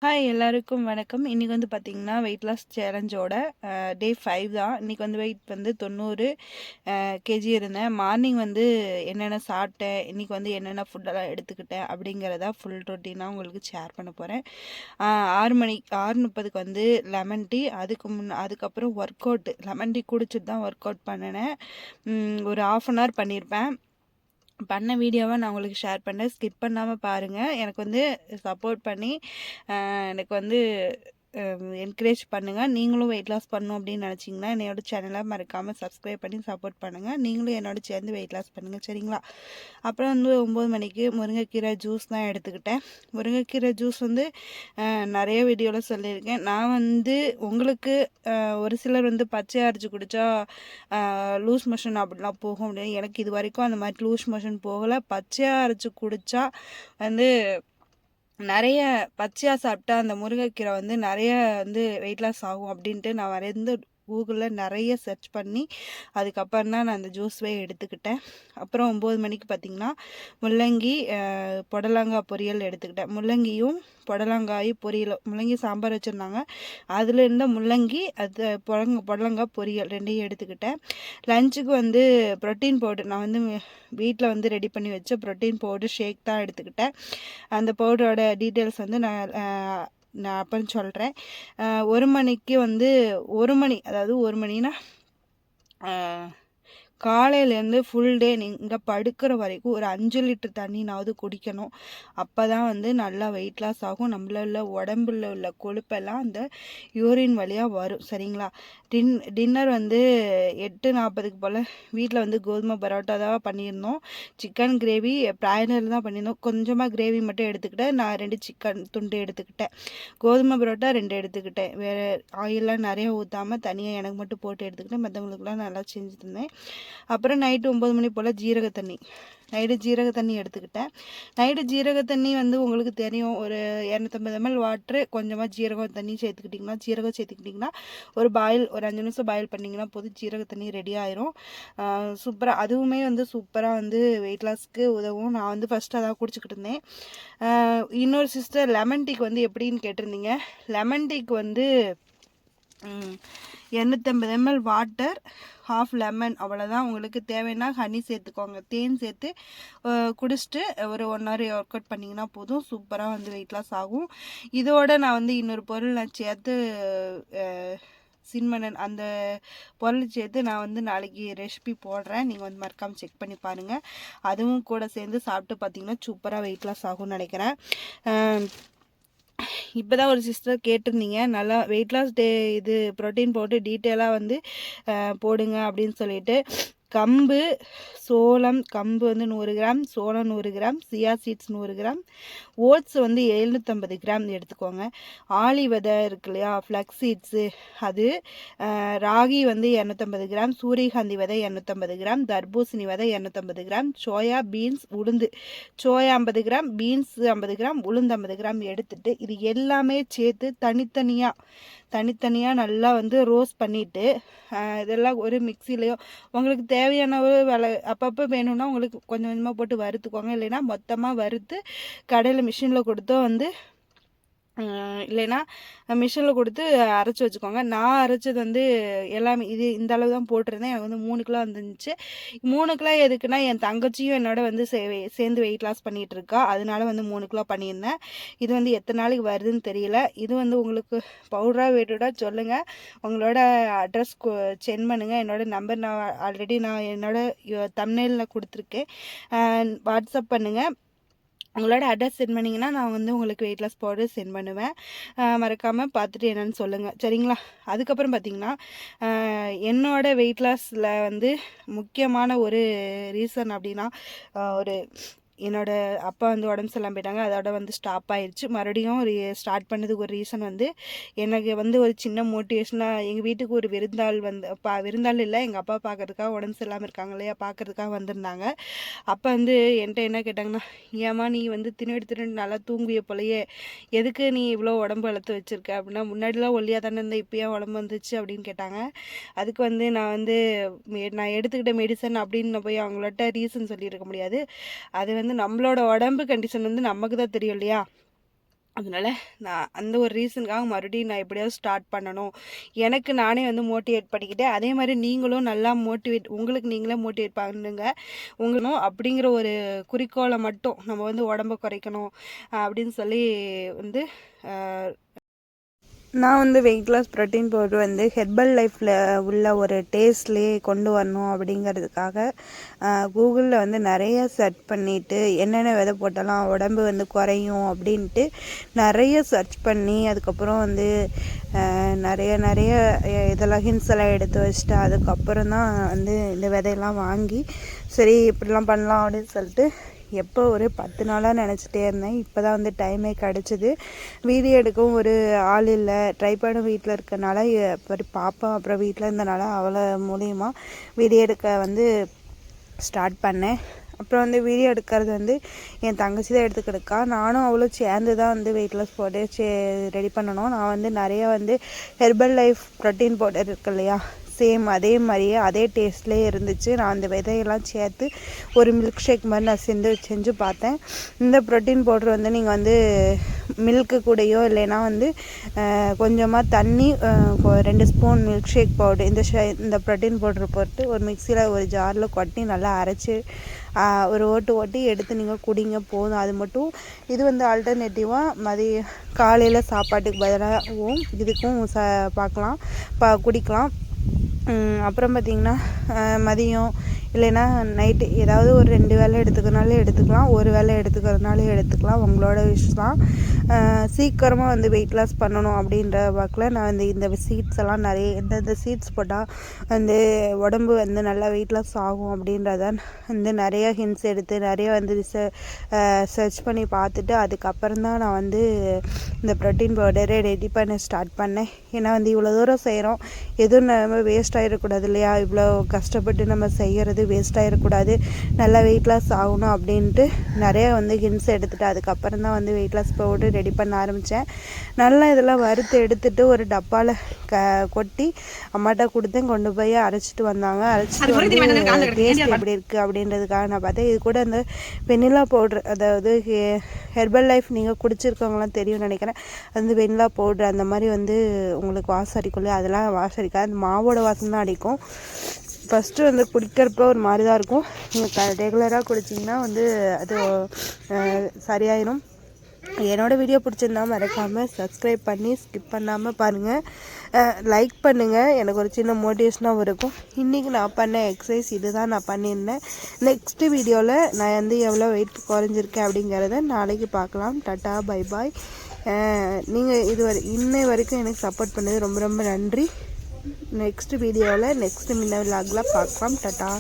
Hi எல்லாருக்கும் வணக்கம். இன்றைக்கி வந்து பார்த்திங்கன்னா வெயிட் லாஸ் சேலஞ்சோட டே 5 தான். இன்றைக்கி வந்து வெயிட் வந்து 90 கேஜி இருந்தேன். மார்னிங் வந்து என்னென்ன சாப்பிட்டேன், இன்றைக்கி வந்து என்னென்ன ஃபுட்டெல்லாம் எடுத்துக்கிட்டேன் அப்படிங்கிறத ஃபுல் ரொட்டீனாக உங்களுக்கு ஷேர் பண்ண போகிறேன். 6:30க்கு வந்து லெமன் டீ, அதுக்கப்புறம் ஒர்க் அவுட். லெமன் டீ குடிச்சிட்டு தான் ஒர்க் அவுட் பண்ணினேன். ஒரு 1/2 hour பண்ணியிருப்பேன். பண்ண வீடியோவை நான் உங்களுக்கு ஷேர் பண்ணேன். ஸ்கிப் பண்ணாமல் பாருங்கள். எனக்கு வந்து சப்போர்ட் பண்ணி எனக்கு வந்து என்கரேஜ் பண்ணுங்கள். நீங்களும் வெயிட் லாஸ் பண்ணணும் அப்படின்னு நினச்சிங்கன்னா என்னோட சேனலை மறக்காமல் சப்ஸ்கிரைப் பண்ணி சப்போர்ட் பண்ணுங்கள். நீங்களும் என்னோட சேர்ந்து வெயிட் லாஸ் பண்ணுங்கள், சரிங்களா? அப்புறம் வந்து 9 மணிக்கு முருங்கைக்கீரை ஜூஸ் தான் எடுத்துக்கிட்டேன். முருங்கைக்கீரை ஜூஸ் வந்து நிறைய வீடியோவில் சொல்லியிருக்கேன். நான் வந்து உங்களுக்கு ஒரு சிலர் வந்து பச்சையாக அரைச்சி குடித்தா லூஸ் மோஷன் அப்படிலாம் போக முடியாது. எனக்கு இது வரைக்கும் அந்த மாதிரி லூஸ் மோஷன் போகலை. பச்சையாக அரைச்சி குடித்தா வந்து நிறைய பச்சையாக சாப்பிட்டா அந்த முருங்கைக்கீரை வந்து நிறைய வந்து வெயிட் லாஸ் ஆகும் அப்படின்ட்டு நான் வரைந்து கூகுளில் நிறைய சர்ச் பண்ணி அதுக்கப்புறம் தான் நான் அந்த ஜூஸ்வே எடுத்துக்கிட்டேன். அப்புறம் 9 மணிக்கு பார்த்திங்கன்னா முள்ளங்கி புடலங்காய் பொரியல் எடுத்துக்கிட்டேன். முள்ளங்கியும் புடலங்காயும் பொரியல், முள்ளங்கி சாம்பார் வச்சுருந்தாங்க, அதில் இருந்த முள்ளங்கி அது புடலங்காய் பொரியல் ரெண்டையும் எடுத்துக்கிட்டேன். லஞ்சுக்கு வந்து ப்ரோட்டீன் பவுடர் நான் வந்து வீட்டில் வந்து ரெடி பண்ணி வச்ச ப்ரோட்டீன் பவுடர் ஷேக் தான் எடுத்துக்கிட்டேன். அந்த பவுடரோட டீட்டெயில்ஸ் வந்து நான் அப்புறம் சொல்கிறேன். 1 மணிக்கு வந்து 1 மணி, அதாவது 1 மணினா காலையிலேருந்து ஃபுல் டே நீங்கள் படுக்கிற வரைக்கும் ஒரு 5 லிட்டர் தண்ணினாவது குடிக்கணும். அப்போ தான் வந்து நல்லா வெயிட் லாஸ் ஆகும். நம்மள உடம்புல உள்ள கொழுப்பெல்லாம் அந்த யூரின் வழியாக வரும், சரிங்களா? டின்னர் வந்து 8:40க்கு போல் வீட்டில் வந்து கோதுமை பரோட்டா தான் பண்ணியிருந்தோம். சிக்கன் கிரேவி ப்ராய்லர் தான் பண்ணியிருந்தோம். கொஞ்சமாக கிரேவி மட்டும் எடுத்துக்கிட்டேன். நான் 2 சிக்கன் துண்டு எடுத்துக்கிட்டேன். கோதுமை பரோட்டா 2 எடுத்துக்கிட்டேன். வேறு ஆயிலெலாம் நிறைய ஊற்றாமல் தனியாக எனக்கு மட்டும் போட்டு எடுத்துக்கிட்டேன். மற்றவங்களுக்குலாம் நல்லா செஞ்சு தந்தேன். அப்புறம் நைட்டு 9 மணி போல் ஜீரக தண்ணி, நைட்டு ஜீரக தண்ணி எடுத்துக்கிட்டேன். நைட்டு ஜீரக தண்ணி வந்து உங்களுக்கு தெரியும், ஒரு 250 ml வாட்ரு, கொஞ்சமாக ஜீரகம் தண்ணி சேர்த்துக்கிட்டிங்கன்னா ஒரு 5 நிமிஷம் பாயில் பண்ணிங்கன்னா போதும், ஜீரக தண்ணி ரெடி ஆயிரும். சூப்பராக, அதுவுமே வந்து சூப்பராக வந்து வெயிட் லாஸ்க்கு உதவும். நான் வந்து ஃபஸ்ட்டு அதான் குடிச்சிக்கிட்டு இருந்தேன். இன்னொரு சிஸ்டர் லெமன் டீக்கு வந்து எப்படின்னு கேட்டிருந்தீங்க. லெமன் டீக்கு வந்து 250 ml வாட்டர், 1/2 லெமன், அவ்வளோதான். உங்களுக்கு தேவைன்னா ஹனி சேர்த்துக்கோங்க, தேன் சேர்த்து குடிச்சிட்டு ஒரு 1 hour ஒர்க் அவுட் பண்ணிங்கன்னா போதும். சூப்பராக வந்து வெயிட் லாஸ் ஆகும். இதோட நான் வந்து இன்னொரு பொருள் நான் சேர்த்து சின்மனன் அந்த பொருள் சேர்த்து நான் வந்து நாளைக்கு ரெசிபி போடுறேன். நீங்கள் வந்து மறக்காமல் செக் பண்ணி பாருங்கள். அதுவும் கூட சேர்ந்து சாப்பிட்டு பார்த்தீங்கன்னா சூப்பராக வெயிட் லாஸ் ஆகும்னு நினைக்கிறேன். இப்போ தான் ஒரு சிஸ்டர் கேட்டிருந்தீங்க, நல்லா வெயிட் லாஸ் இது ப்ரோட்டீன் போட்டு டீட்டெயிலாக வந்து போடுங்க அப்படின்னு சொல்லிட்டு. கம்பு, சோளம், கம்பு வந்து 100 கிராம், சோளம் 100 gram, chia seeds 100 gram, oats வந்து 750 கிராம் எடுத்துக்கோங்க. ஆளி விதை இருக்கு இல்லையா, ஃப்ளக்ஸ் சீட்ஸு, அது, ராகி வந்து 250 கிராம், சூரியகாந்தி விதை 250 கிராம், தர்பூசணி விதை 250 கிராம், சோயா பீன்ஸ், உளுந்து, சோயா 50 கிராம், பீன்ஸ் 50 கிராம், உளுந்து 50 கிராம் எடுத்துட்டு இது எல்லாமே சேர்த்து தனித்தனியாக நல்லா வந்து ரோஸ்ட் பண்ணிவிட்டு இதெல்லாம் ஒரு மிக்சிலையோ உங்களுக்கு தேவையான அப்பப்போ வேணும்னா உங்களுக்கு கொஞ்சம் கொஞ்சமாக போட்டு வறுத்துக்கோங்க. இல்லைன்னா மொத்தமாக வறுத்து கடையில் மிஷினில் கொடுத்தோ வந்து இல்லைன்னா மிஷினில் கொடுத்து அரைச்சி வச்சுக்கோங்க. நான் அரைச்சது வந்து எல்லாமே இந்த அளவு தான் போட்டிருந்தேன். எனக்கு வந்து 3 கிலோ வந்துருந்துச்சு. 3 கிலோ எதுக்குன்னா, என் தங்கச்சியும் என்னோட வந்து சேர்ந்து வெயிட் லாஸ் பண்ணிகிட்ருக்கா, அதனால வந்து 3 கிலோ பண்ணியிருந்தேன். இது வந்து எத்தனை நாளைக்கு வருதுன்னு தெரியல. இது வந்து உங்களுக்கு பவுடராக வேட்டுடா சொல்லுங்கள். உங்களோட அட்ரஸ் சென்ட் பண்ணுங்கள். என்னோட நம்பர் நான் ஆல்ரெடி என்னோட தம்ப்நெயிலில் கொடுத்துருக்கேன். வாட்ஸ்அப் பண்ணுங்கள். உங்களோட அட்ரஸ் சென்ட் பண்ணிங்கன்னா நான் வந்து உங்களுக்கு வெயிட் லாஸ் பவுடர் சென்ட் பண்ணுவேன். மறக்காமல் பார்த்துட்டு என்னென்னு சொல்லுங்கள், சரிங்களா? அதுக்கப்புறம் பார்த்திங்கன்னா என்னோடய வெயிட் லாஸில் வந்து முக்கியமான ஒரு ரீசன் அப்படின்னா, ஒரு என்னோட அப்பா வந்து உடம்பு சரியில்லாமல் போயிட்டாங்க. அதோட வந்து ஸ்டாப் ஆயிடுச்சு. மறுபடியும் ஸ்டார்ட் பண்ணதுக்கு ஒரு ரீசன் வந்து எனக்கு வந்து ஒரு சின்ன மோட்டிவேஷனாக எங்கள் வீட்டுக்கு ஒரு விருந்தாள் விருந்தாள் இல்லை, எங்கள் அப்பா பார்க்கறதுக்காக, உடம்பு சரியில்லாமல் இருக்காங்க இல்லையா, பார்க்கறதுக்காக வந்திருந்தாங்க. அப்போ வந்து என்கிட்ட என்ன கேட்டாங்கன்னா, ஏம்மா நீ வந்து தின்னு நல்லா தூங்குவிய போலையே, எதுக்கு நீ இவ்வளோ உடம்பு வளர்த்து வச்சுருக்க அப்படின்னா, முன்னாடிலாம் ஒல்லியாக தானே இருந்தேன், இப்போ ஏன் உடம்பு வந்துச்சு அப்படின்னு கேட்டாங்க. அதுக்கு வந்து நான் எடுத்துக்கிட்ட மெடிசன் அப்படின்னு போய் அவங்கள்ட்ட ரீசன் சொல்லியிருக்க முடியாது. அது வந்து நம்மளோட உடம்பு கண்டிஷன் வந்து நமக்கு தான் தெரியும் இல்லையா. அதனால் நான் அந்த ஒரு ரீசனுக்காக மறுபடியும் நான் எப்படியாவது ஸ்டார்ட் பண்ணணும், எனக்கு நானே வந்து மோட்டிவேட் பண்ணிக்கிட்டேன். அதே மாதிரி நீங்களும் நல்லா உங்களுக்கு நீங்களே மோட்டிவேட் பண்ணுங்க. உங்களும் அப்படிங்கிற ஒரு குறிக்கோளை மட்டும் நம்ம வந்து உடம்ப குறைக்கணும் அப்படின்னு சொல்லி வந்து நான் வந்து வெயிட் லாஸ் ப்ரோட்டீன் பவுடர் வந்து ஹெர்பல் லைஃப்பில் உள்ள ஒரு டேஸ்ட்லேயே கொண்டு வரணும் அப்படிங்கிறதுக்காக கூகுளில் வந்து நிறைய சர்ச் பண்ணிவிட்டு என்னென்ன விதை போட்டாலும் உடம்பு வந்து குறையும் அப்படின்ட்டு நிறைய சர்ச் பண்ணி அதுக்கப்புறம் வந்து நிறைய இதெல்லாம் ஹிண்ட்ஸ் எல்லாம் எடுத்து வச்சுட்டு அதுக்கப்புறம் தான் வந்து இந்த விதையெல்லாம் வாங்கி சரி இப்படிலாம் பண்ணலாம் அப்படின்னு சொல்லிட்டு எப்போ ஒரு 10 நாளாக நினச்சிட்டே இருந்தேன். இப்போ தான் வந்து டைமே கிடச்சிது. வீடியோ எடுக்கவும் ஒரு ஆள் இல்லை. ட்ரைபேடும் வீட்டில் இருக்கனால பாப்பா அப்புறம் வீட்டில் இருந்தனால அவளை மூலியமா வீடியோ எடுக்க வந்து ஸ்டார்ட் பண்ணேன். அப்புறம் வந்து வீடியோ எடுக்கிறது வந்து என் தங்கச்சி தான் எடுத்துக்கிடுக்கா. நானும் அவளும் சேர்ந்து தான் வந்து வெயிட் லாஸ் போட்டு ரெடி பண்ணணும். நான் வந்து நிறையா வந்து ஹெர்பல் லைஃப் ப்ரோட்டீன் பவுடர் இருக்கு இல்லையா, சேம் அதே மாதிரியே அதே டேஸ்ட்லேயே இருந்துச்சு. நான் அந்த விதையெல்லாம் சேர்த்து ஒரு மில்க் ஷேக் மாதிரி நான் செஞ்சு பார்த்தேன். இந்த ப்ரோட்டீன் பவுட்ரு வந்து நீங்கள் வந்து மில்க்கு கூடயோ இல்லைன்னா வந்து கொஞ்சமாக தண்ணி 2 ஸ்பூன் மில்க் ஷேக் பவுடர் இந்த ப்ரோட்டீன் பவுட்ரு போட்டு ஒரு மிக்சியில் ஒரு ஜாரில் கொட்டி நல்லா அரைச்சி ஒரு ஓட்டி எடுத்து நீங்கள் குடிங்க போதும். அது மட்டும் இது வந்து ஆல்டர்னேட்டிவாக காலையில் சாப்பாட்டுக்கு பதிலாகவும் இதுக்கும் குடிக்கலாம். அப்புறம் பார்த்திங்கன்னா மதியம் இல்லைன்னா நைட்டு ஏதாவது ஒரு 2 வேளை எடுத்துக்கிறனாலும் எடுத்துக்கலாம், ஒரு வேளை எடுத்துக்கிறதுனாலும் எடுத்துக்கலாம், உங்களோட விஷ் தான். சீக்கிரமாக வந்து வெயிட் லாஸ் பண்ணணும் அப்படின்ற வாக்கில் நான் வந்து இந்த சீட்ஸ் எல்லாம் எந்தெந்த சீட்ஸ் போட்டால் வந்து உடம்பு வந்து நல்லா வெயிட் லாஸ் ஆகும் அப்படின்றத வந்து நிறைய ஹிண்ட்ஸ் எடுத்து நிறைய வந்து சர்ச் பண்ணி பார்த்துட்டு அதுக்கப்புறம் தான் நான் வந்து இந்த ப்ரோட்டீன் பவுடரை ரெடி பண்ண ஸ்டார்ட் பண்ணேன். ஏன்னா வந்து இவ்வளோ தூரம் செய்கிறோம், எதுவும் நம்ம வேஸ்ட் ஆகிடக்கூடாது இல்லையா, இவ்வளோ கஷ்டப்பட்டு நம்ம செய்கிறது வேஸ்ட் ஆகிடக்கூடாது, நல்லா வெயிட் லாஸ் ஆகணும் அப்படின்ட்டு நிறைய வந்து ஹிண்ட்ஸ் எடுத்துகிட்டு அதுக்கப்புறம் தான் வந்து வெயிட் லாஸ் பவுடர் ரெடி பண்ண ஆரம்பித்தேன். நல்லா இதெல்லாம் வறுத்து எடுத்துகிட்டு ஒரு டப்பாவில் கொட்டி அம்மாட்ட கொடுத்தேன். கொண்டு போய் அரைச்சிட்டு வந்தாங்க. அரைச்சிட்டு வந்து டேஸ்ட் எப்படி இருக்குது அப்படின்றதுக்காக நான் பார்த்தேன். இது கூட அந்த வெண்ணிலா பவுட்ரு, அதாவது ஹெர்பல் லைஃப் நீங்கள் குடிச்சிருக்கவங்களாம் தெரியும்னு நினைக்கிறேன். அந்த வெண்ணிலா பவுட்ரு அந்த மாதிரி வந்து உங்களுக்கு வாசம் அடிக்கும்ல, அதெல்லாம் வாசம் அடிக்காது, அந்த மாவோட வாசம் தான் அடிக்கும். ஃபஸ்ட்டு வந்து குடிக்கிறப்ப ஒரு மாதிரி தான் இருக்கும். நீங்கள் ரெகுலராக குடிச்சிங்கன்னா வந்து அது சரியாயிடும். என்னோடய வீடியோ பிடிச்சிருந்தா மறக்காமல் சப்ஸ்கிரைப் பண்ணி ஸ்கிப் பண்ணாமல் பாருங்கள், லைக் பண்ணுங்கள். எனக்கு ஒரு சின்ன மோட்டிவேஷனாகவும் இருக்கும். இன்றைக்கி நான் பண்ண எக்ஸசைஸ் இது தான் நான் பண்ணியிருந்தேன். நெக்ஸ்ட்டு வீடியோவில் நான் வந்து எவ்வளோ வெயிட் குறைஞ்சிருக்கேன் அப்படிங்கிறத நாளைக்கு பார்க்கலாம். Tata bye bye. நீங்கள் இன்னை வரைக்கும் எனக்கு சப்போர்ட் பண்ணது ரொம்ப ரொம்ப நன்றி. நெக்ஸ்ட் வீடியோவில் நெக்ஸ்ட் விலாகில் பார்க்கலாம். டாட்டா.